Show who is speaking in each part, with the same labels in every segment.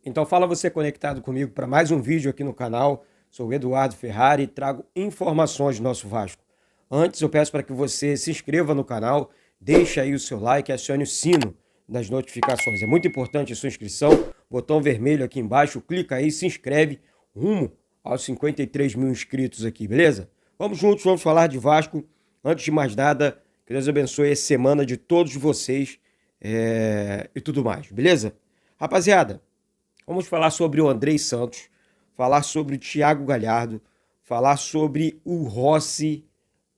Speaker 1: Então fala você conectado comigo para mais um vídeo aqui no canal. Sou o Eduardo Ferrari e trago informações do nosso Vasco. Antes eu peço para que você se inscreva no canal, deixe aí o seu like e acione o sino das notificações. É muito importante a sua inscrição, botão vermelho aqui embaixo, clica aí, se inscreve, rumo aos 53 mil inscritos aqui, beleza? Vamos juntos, vamos falar de Vasco. Antes de mais nada, que Deus abençoe essa semana de todos vocês e tudo mais, beleza? Rapaziada, vamos falar sobre o Andrei Santos, falar sobre o Thiago Galhardo, falar sobre o Rossi,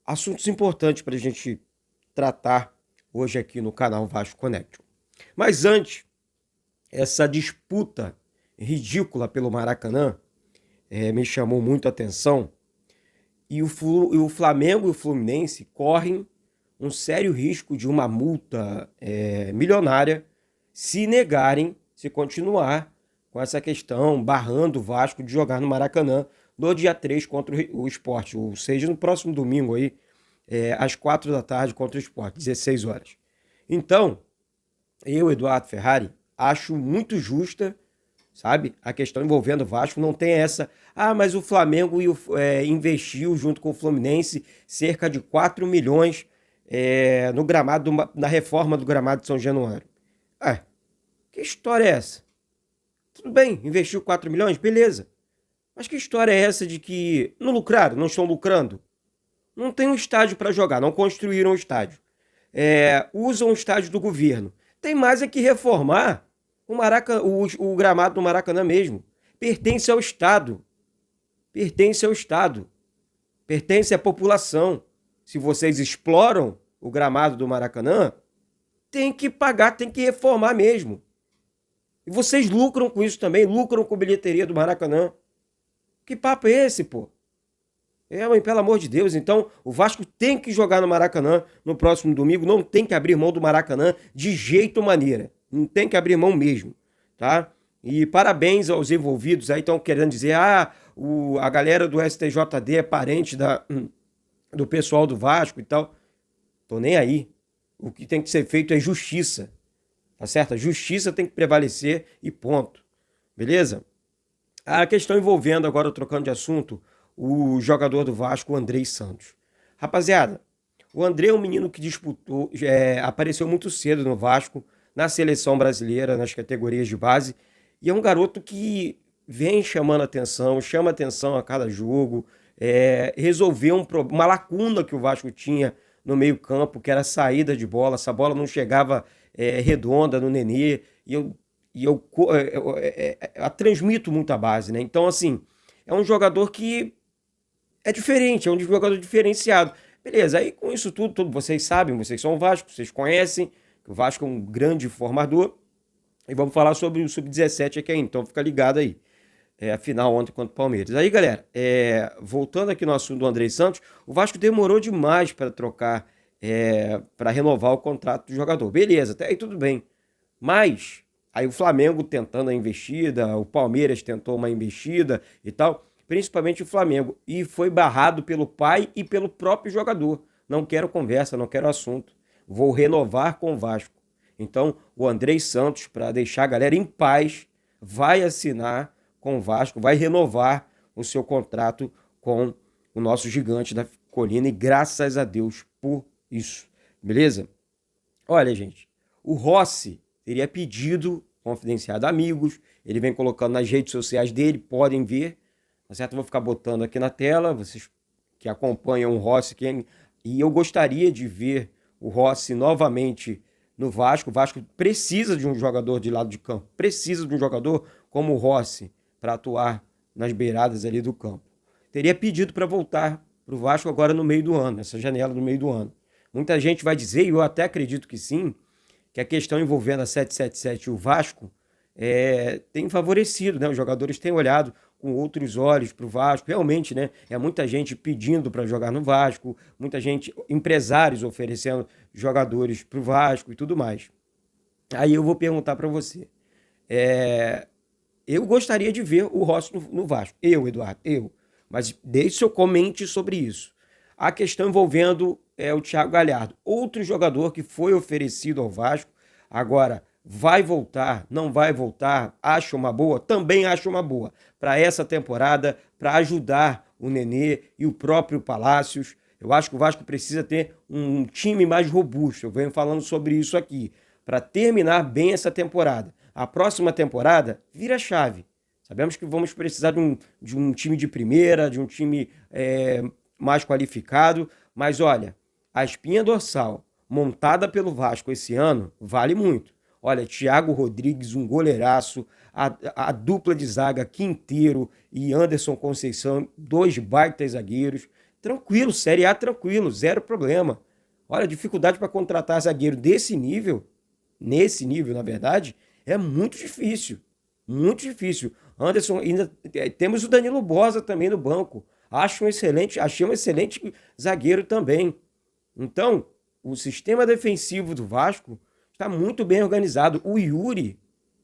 Speaker 1: assuntos importantes para a gente tratar hoje aqui no canal Vasco Connection. Mas antes, essa disputa ridícula pelo Maracanã me chamou muito a atenção e o Flamengo e o Fluminense correm um sério risco de uma multa milionária se negarem, se continuar com essa questão, barrando o Vasco de jogar no Maracanã no dia 3 contra o Sport, ou seja, no próximo domingo aí, às 4 da tarde contra o Sport, 16 horas. Então, eu, Eduardo Ferrari, acho muito justa, sabe, a questão envolvendo o Vasco. Não tem essa, mas o Flamengo investiu junto com o Fluminense cerca de 4 milhões no gramado, na reforma do gramado de São Januário. Que história é essa? Tudo bem, investiu 4 milhões, beleza. Mas que história é essa de que não lucraram, não estão lucrando? Não tem um estádio para jogar, não construíram um estádio. Usam o estádio do governo. Tem mais é que reformar o gramado do Maracanã mesmo. Pertence ao Estado. Pertence ao Estado. Pertence à população. Se vocês exploram o gramado do Maracanã, tem que pagar, tem que reformar mesmo. E vocês lucram com isso também, lucram com a bilheteria do Maracanã. Que papo é esse, pô? Mas pelo amor de Deus, então o Vasco tem que jogar no Maracanã no próximo domingo, não tem que abrir mão do Maracanã de jeito maneira. Não tem que abrir mão mesmo, tá? E parabéns aos envolvidos aí, estão querendo dizer, a galera do STJD é parente do pessoal do Vasco e tal. Tô nem aí. O que tem que ser feito é justiça. Tá certo? A justiça tem que prevalecer e ponto. Beleza? A questão envolvendo, agora trocando de assunto, o jogador do Vasco, o Andrei Santos. Rapaziada, o Andrei é um menino que disputou, apareceu muito cedo no Vasco, na seleção brasileira, nas categorias de base, e é um garoto que vem chamando atenção, chama atenção a cada jogo, resolveu uma lacuna que o Vasco tinha no meio-campo, que era a saída de bola. Essa bola não chegava redonda no Nenê, e eu transmito muito a base, né? Então, assim, é um jogador que é diferente, é um jogador diferenciado. Beleza, aí com isso tudo vocês sabem, vocês são o Vasco, vocês conhecem, que o Vasco é um grande formador, e vamos falar sobre o Sub-17 aqui, então fica ligado aí. A final ontem contra o Palmeiras. Aí, galera, voltando aqui no assunto do Andrei Santos, o Vasco demorou demais para trocar, para renovar o contrato do jogador. Beleza, até aí tudo bem. Mas, aí o Flamengo tentando a investida, o Palmeiras tentou uma investida e tal, principalmente o Flamengo, e foi barrado pelo pai e pelo próprio jogador. Não quero conversa, não quero assunto. Vou renovar com o Vasco. Então, o Andrei Santos, para deixar a galera em paz, vai assinar com o Vasco, vai renovar o seu contrato com o nosso gigante da colina, e graças a Deus por isso, beleza? Olha, gente, o Rossi teria pedido confidenciado a amigos, ele vem colocando nas redes sociais dele, podem ver, tá certo? Eu vou ficar botando aqui na tela, vocês que acompanham o Rossi, e eu gostaria de ver o Rossi novamente no Vasco. O Vasco precisa de um jogador de lado de campo, precisa de um jogador como o Rossi para atuar nas beiradas ali do campo. Teria pedido para voltar para o Vasco agora no meio do ano, essa janela no meio do ano. Muita gente vai dizer, e eu até acredito que sim, que a questão envolvendo a 777 e o Vasco tem favorecido, né? Os jogadores têm olhado com outros olhos para o Vasco, realmente, né? Muita gente pedindo para jogar no Vasco, muita gente, empresários oferecendo jogadores para o Vasco e tudo mais. Aí eu vou perguntar para você, eu gostaria de ver o Rossi no Vasco, Eduardo, mas deixe eu comente sobre isso. A questão envolvendo o Thiago Galhardo, outro jogador que foi oferecido ao Vasco, agora vai voltar, não vai voltar, acha uma boa? Também acho uma boa. Para essa temporada, para ajudar o Nenê e o próprio Palácios. Eu acho que o Vasco precisa ter um time mais robusto. Eu venho falando sobre isso aqui. Para terminar bem essa temporada. A próxima temporada, vira a chave. Sabemos que vamos precisar de um time de primeira, de um time mais qualificado. Mas olha, a espinha dorsal montada pelo Vasco esse ano vale muito. Olha, Thiago Rodrigues, um goleiraço, a dupla de zaga Quinteiro e Anderson Conceição, dois baitas zagueiros. Tranquilo, Série A tranquilo, zero problema. Olha, dificuldade para contratar zagueiro desse nível, nesse nível, na verdade, é muito difícil. Muito difícil. Anderson, ainda temos o Danilo Bosa também no banco. Achei um excelente zagueiro também. Então, o sistema defensivo do Vasco está muito bem organizado. O Yuri,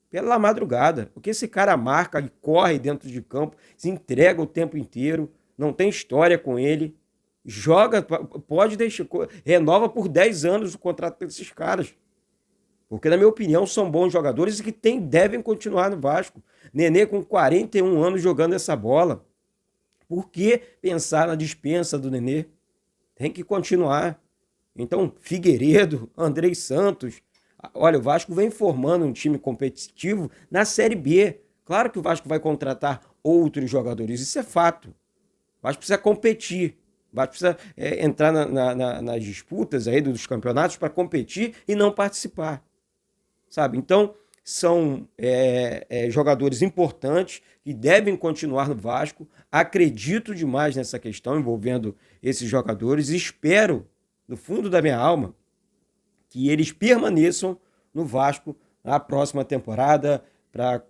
Speaker 1: pela madrugada, o que esse cara marca e corre dentro de campo, se entrega o tempo inteiro, não tem história com ele, joga, pode deixar, renova por 10 anos o contrato desses caras. Porque, na minha opinião, são bons jogadores e que devem continuar no Vasco. Nenê com 41 anos jogando essa bola. Por que pensar na dispensa do Nenê? Tem que continuar. Então, Figueiredo, Andrei Santos. Olha, o Vasco vem formando um time competitivo na Série B. Claro que o Vasco vai contratar outros jogadores, isso é fato. O Vasco precisa competir. O Vasco precisa entrar nas disputas aí dos campeonatos para competir e não participar. Sabe? Então, são jogadores importantes que devem continuar no Vasco. Acredito demais nessa questão envolvendo esses jogadores. Espero, no fundo da minha alma, que eles permaneçam no Vasco na próxima temporada para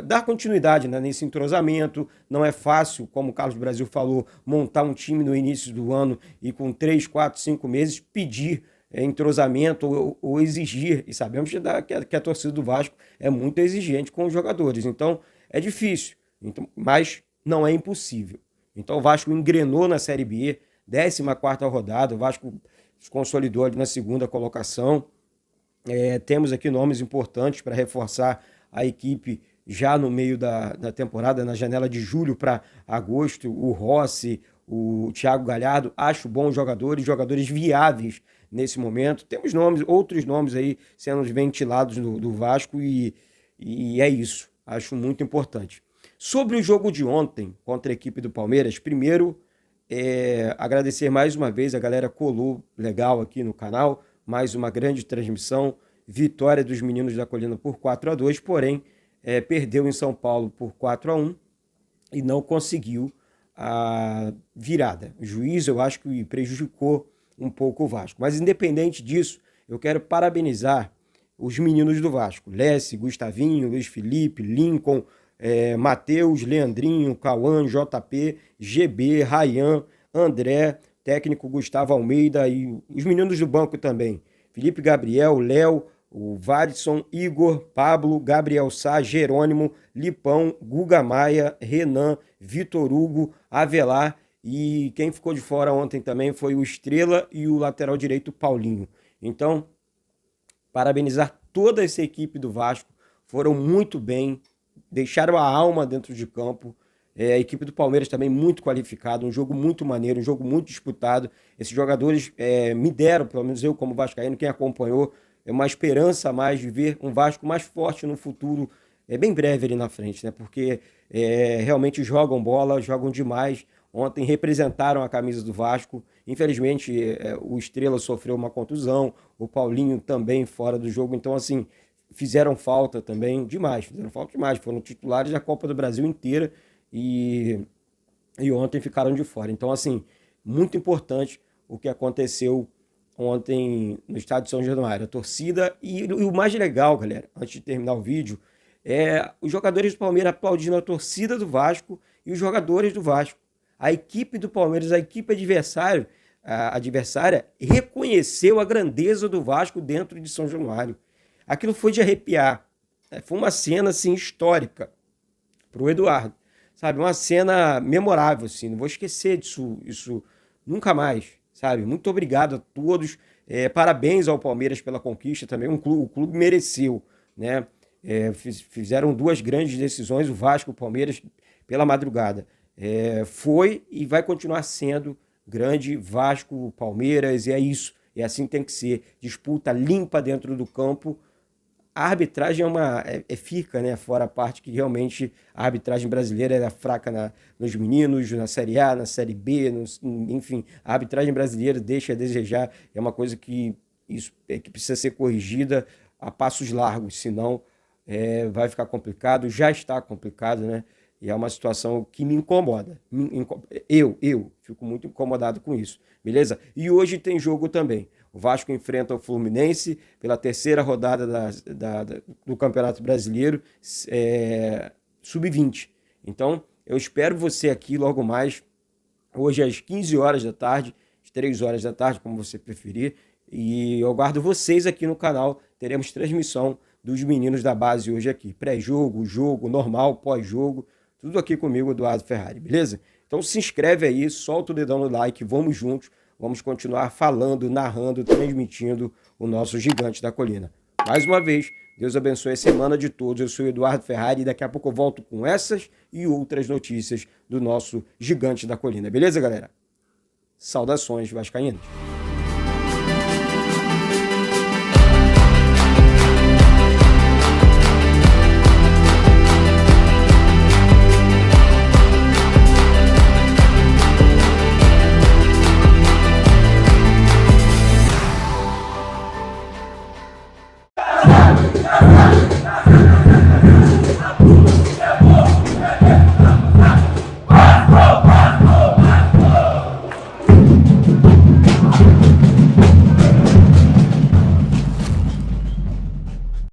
Speaker 1: dar continuidade, né, nesse entrosamento. Não é fácil, como o Carlos Brasil falou, montar um time no início do ano e com 3, 4, 5 meses pedir entrosamento ou exigir. E sabemos que a torcida do Vasco é muito exigente com os jogadores. Então, é difícil, mas não é impossível. Então, o Vasco engrenou na Série B, 14ª rodada, o Vasco se consolidou ali na segunda colocação. Temos aqui nomes importantes para reforçar a equipe já no meio da temporada, na janela de julho para agosto. O Rossi, o Thiago Galhardo, acho bons jogadores viáveis nesse momento. Temos outros nomes aí sendo ventilados do Vasco e é isso. Acho muito importante. Sobre o jogo de ontem contra a equipe do Palmeiras, primeiro, agradecer mais uma vez, a galera colou legal aqui no canal, mais uma grande transmissão, vitória dos meninos da Colina por 4-2, porém perdeu em São Paulo por 4-1 e não conseguiu a virada. O juiz, eu acho que prejudicou um pouco o Vasco, mas independente disso, eu quero parabenizar os meninos do Vasco, Lessie, Gustavinho, Luiz Felipe, Lincoln, Matheus, Leandrinho, Cauã, JP, GB, Rayan, André, técnico Gustavo Almeida e os meninos do banco também. Felipe Gabriel, Léo, o Vadson, Igor, Pablo, Gabriel Sá, Jerônimo, Lipão, Guga Maia, Renan, Vitor Hugo, Avelar e quem ficou de fora ontem também foi o Estrela e o lateral direito Paulinho. Então, parabenizar toda essa equipe do Vasco, foram muito bem, deixaram a alma dentro de campo. A equipe do Palmeiras também muito qualificada, um jogo muito maneiro, um jogo muito disputado. Esses jogadores me deram, pelo menos eu como vascaíno, quem acompanhou, uma esperança a mais de ver um Vasco mais forte no futuro, bem breve ali na frente, né? Porque realmente jogam bola, jogam demais. Ontem representaram a camisa do Vasco. Infelizmente, o Estrela sofreu uma contusão, o Paulinho também fora do jogo. Então, assim, fizeram falta também demais, foram titulares da Copa do Brasil inteira e ontem ficaram de fora. Então, assim, muito importante o que aconteceu ontem no estádio de São Januário. A torcida e o mais legal, galera, antes de terminar o vídeo, os jogadores do Palmeiras aplaudindo a torcida do Vasco e os jogadores do Vasco. A equipe do Palmeiras, a equipe adversária, reconheceu a grandeza do Vasco dentro de São Januário. Aquilo foi de arrepiar. Foi uma cena assim, histórica para o Eduardo. Sabe, uma cena memorável, assim. Não vou esquecer disso, isso nunca mais. Sabe, muito obrigado a todos. Parabéns ao Palmeiras pela conquista também. O clube mereceu. né? Fizeram duas grandes decisões, o Vasco e o Palmeiras, pela madrugada. Foi e vai continuar sendo grande Vasco, Palmeiras, e é isso. É assim que tem que ser. Disputa limpa dentro do campo. A arbitragem fica, né? Fora a parte que realmente a arbitragem brasileira era fraca nos meninos, na Série A, na Série B, enfim, a arbitragem brasileira deixa a desejar. É uma coisa que que precisa ser corrigida a passos largos, senão vai ficar complicado, já está complicado, né? E é uma situação que me incomoda. Eu fico muito incomodado com isso, beleza? E hoje tem jogo também. O Vasco enfrenta o Fluminense pela terceira rodada do Campeonato Brasileiro, Sub-20. Então, eu espero você aqui logo mais, hoje às 15 horas da tarde, às 3 horas da tarde, como você preferir. E eu aguardo vocês aqui no canal. Teremos transmissão dos meninos da base hoje aqui. Pré-jogo, jogo, normal, pós-jogo. Tudo aqui comigo, Eduardo Ferrari, beleza? Então se inscreve aí, solta o dedão no like, vamos juntos. Vamos continuar falando, narrando, transmitindo o nosso Gigante da Colina. Mais uma vez, Deus abençoe a semana de todos. Eu sou o Eduardo Ferrari e daqui a pouco eu volto com essas e outras notícias do nosso Gigante da Colina. Beleza, galera? Saudações vascaínas.